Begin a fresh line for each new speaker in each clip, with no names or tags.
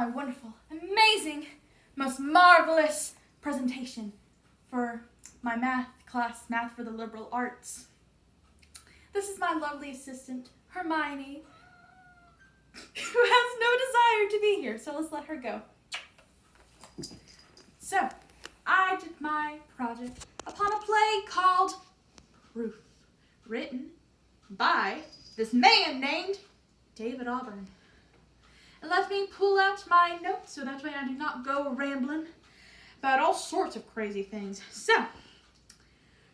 my wonderful, amazing, most marvelous presentation for my math class, Math for the Liberal Arts. This is my lovely assistant, Hermione, who has no desire to be here, so let's let her go. So, I did my project upon a play called Proof, written by this man named David Auburn. And let me pull out my notes so that way I do not go rambling about all sorts of crazy things. So,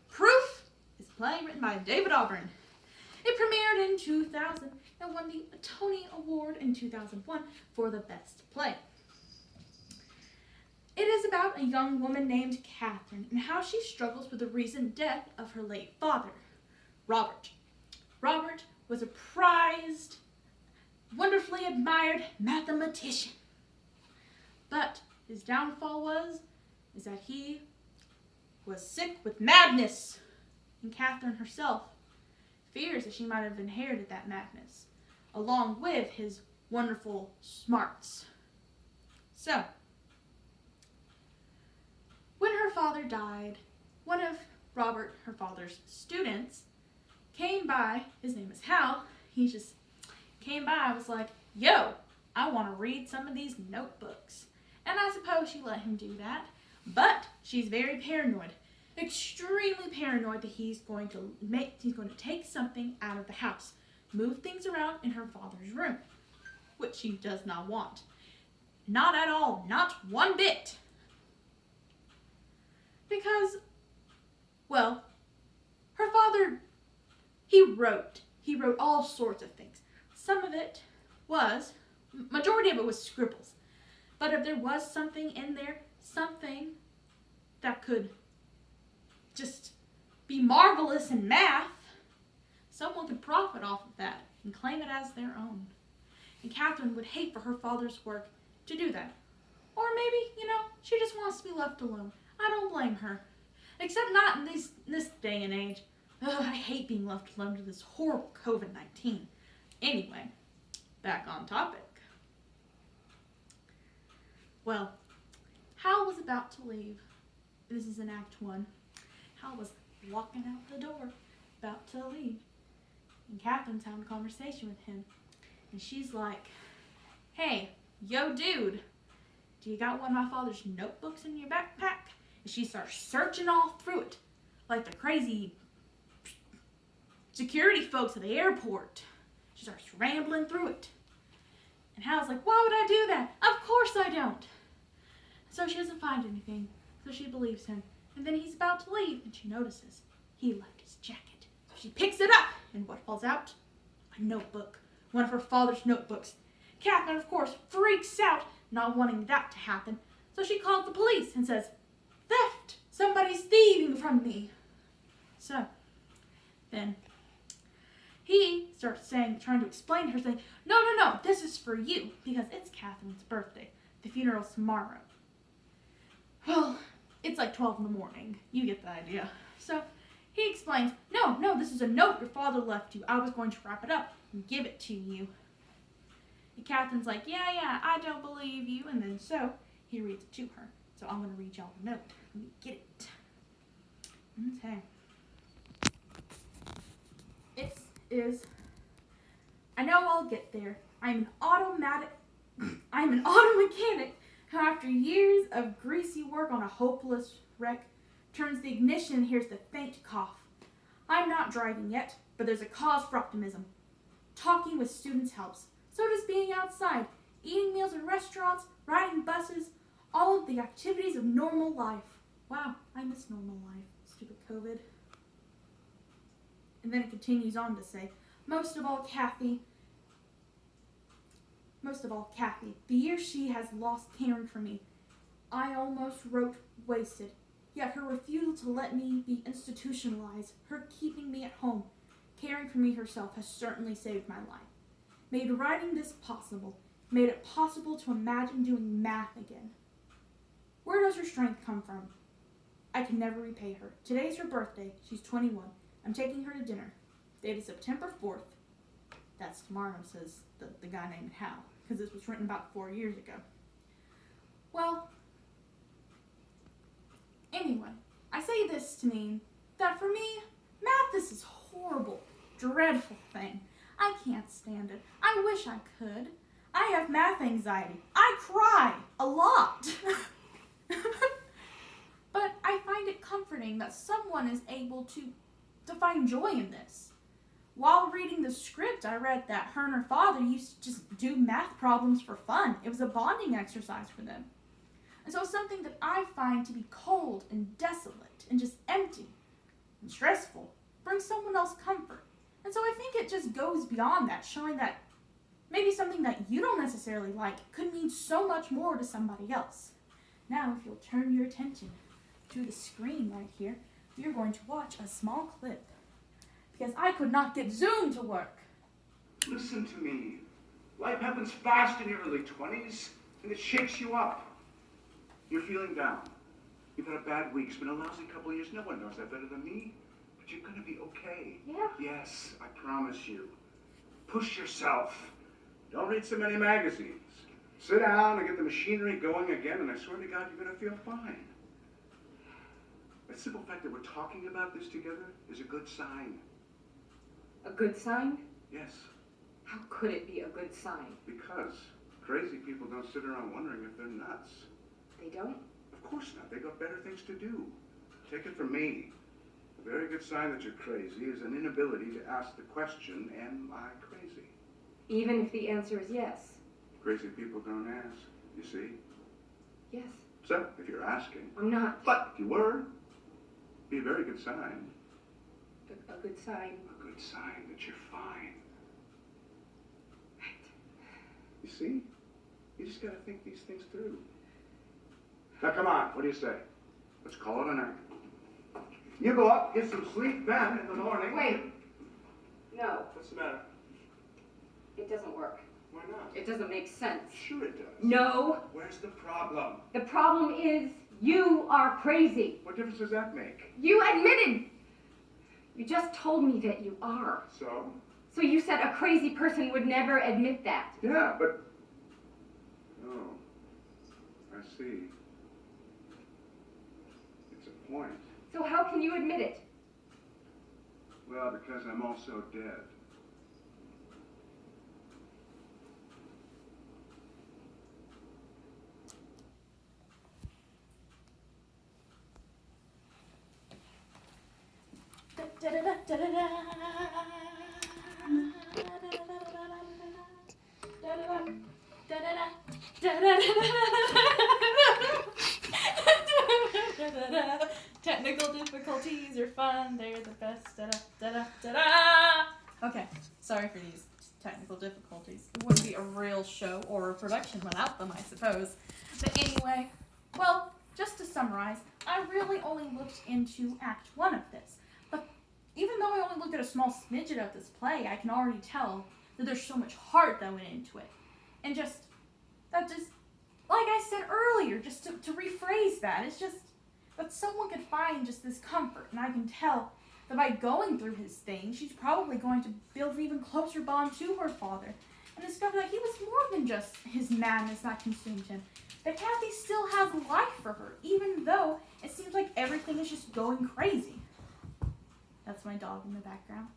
Proof is a play written by David Auburn. It premiered in 2000 and won the Tony Award in 2001 for the best play. It is about a young woman named Catherine and how she struggles with the recent death of her late father, Robert. Robert was a prized, wonderfully admired mathematician. But his downfall is that he was sick with madness, and Catherine herself fears that she might have inherited that madness, along with his wonderful smarts. So, when her father died, one of Robert, her father's students, came by. His name is Hal. He just came by and was like, yo, I want to read some of these notebooks. And I suppose she let him do that. But she's very paranoid, extremely paranoid that he's going to take something out of the house, move things around in her father's room, which she does not want. Not at all, not one bit. Because, well, her father, he wrote all sorts of things. Some of it was, majority of it was scribbles. But if there was something in there, something that could just be marvelous in math, someone could profit off of that and claim it as their own. And Catherine would hate for her father's work to do that. Or maybe, she just wants to be left alone. I don't blame her. Except not in this day and age. Ugh, I hate being left alone to this horrible COVID-19. Anyway, back on topic. Well, Hal was about to leave. This is in Act 1. Hal was walking out the door, about to leave. And Catherine's having a conversation with him. And she's like, hey, yo dude, do you got one of my father's notebooks in your backpack? And she starts searching all through it, like the crazy security folks at the airport. She starts rambling through it. And Hal's like, why would I do that? Of course I don't. So she doesn't find anything, so she believes him. And then he's about to leave, and she notices he left his jacket. So she picks it up, and what falls out? A notebook, one of her father's notebooks. Catherine, of course, freaks out, not wanting that to happen. So she calls the police and says, theft! Somebody's thieving from me. So, then he starts trying to explain to her, saying, no, this is for you, because it's Catherine's birthday. The funeral's tomorrow. Well, it's like 12 in the morning. You get the idea. So, he explains, no, this is a note your father left you. I was going to wrap it up and give it to you. And Catherine's like, yeah, I don't believe you. And then so, he reads it to her. So I'm going to read y'all the note. Let me get it. Okay. It is, I know I'll get there. I'm an auto mechanic who, after years of greasy work on a hopeless wreck, turns the ignition and hears the faint cough. I'm not driving yet, but there's a cause for optimism. Talking with students helps. So does being outside, eating meals in restaurants, riding buses, all of the activities of normal life. Wow, I miss normal life. Stupid COVID. And then it continues on to say, most of all, Kathy, the year she has lost caring for me, I almost wrote wasted. Yet her refusal to let me be institutionalized, her keeping me at home, caring for me herself, has certainly saved my life. Made writing this possible, made it possible to imagine doing math again. Where does her strength come from? I can never repay her. Today's her birthday. She's 21. I'm taking her to dinner. Date is September 4th. That's tomorrow, says the guy named Hal, because this was written about 4 years ago. Well, anyway, I say this to mean that for me, math is this horrible, dreadful thing. I can't stand it. I wish I could. I have math anxiety. I cry a lot. But I find it comforting that someone is able to find joy in this. While reading the script, I read that her and her father used to just do math problems for fun. It was a bonding exercise for them. And so something that I find to be cold and desolate and just empty and stressful brings someone else comfort. And so I think it just goes beyond that, showing that maybe something that you don't necessarily like could mean so much more to somebody else. Now, if you'll turn your attention to the screen right here, you're going to watch a small clip. Because I could not get Zoom to work.
Listen to me. Life happens fast in your early 20s, and it shakes you up. You're feeling down. You've had a bad week. It's been a lousy couple of years. No one knows that better than me. But you're going to be okay.
Yeah?
Yes, I promise you. Push yourself. Don't read so many magazines. Sit down and get the machinery going again, and I swear to God, you're going to feel fine. The simple fact that we're talking about this together is a good sign.
A good sign?
Yes.
How could it be a good sign?
Because crazy people don't sit around wondering if they're nuts.
They don't?
Of course not. They got better things to do. Take it from me. A very good sign that you're crazy is an inability to ask the question, am I crazy?
Even if the answer is yes.
Crazy people don't ask, you see?
Yes.
So, if you're asking.
I'm not.
But if you were, it'd be a very good sign.
A good sign.
A good sign that you're fine.
Right.
You see? You just gotta think these things through. Now come on, what do you say? Let's call it a night. You go up, get some sleep, then in the morning.
Wait. No,
What's the matter?
it doesn't work.
Why not?
It doesn't make sense.
Sure it does.
No.
Where's the problem?
The problem is you are crazy.
What difference does that make?
You admitted. You just told me that you are.
So?
So you said a crazy person would never admit that.
Yeah, but... Oh, I see. It's a point.
So how can you admit it?
Well, because I'm also dead.
Technical difficulties are fun. They're the best. Okay, sorry for these technical difficulties. It wouldn't be a real show or a production without them, I suppose. But anyway, well, just to summarize, I really only looked into Act 1 of this. But even though I only looked at a small smidget of this play, I can already tell that there's so much heart that went into it. And like I said earlier, just to rephrase that, it's just that someone could find just this comfort. And I can tell that by going through his thing, she's probably going to build an even closer bond to her father and discover that he was more than just his madness that consumed him. That Kathy still has life for her, even though it seems like everything is just going crazy. That's my dog in the background.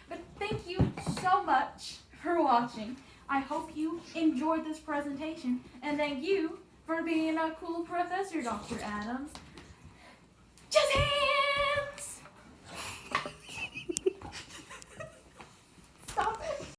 But thank you so much for watching. I hope you enjoyed this presentation, and thank you for being a cool professor, Dr. Adams. Just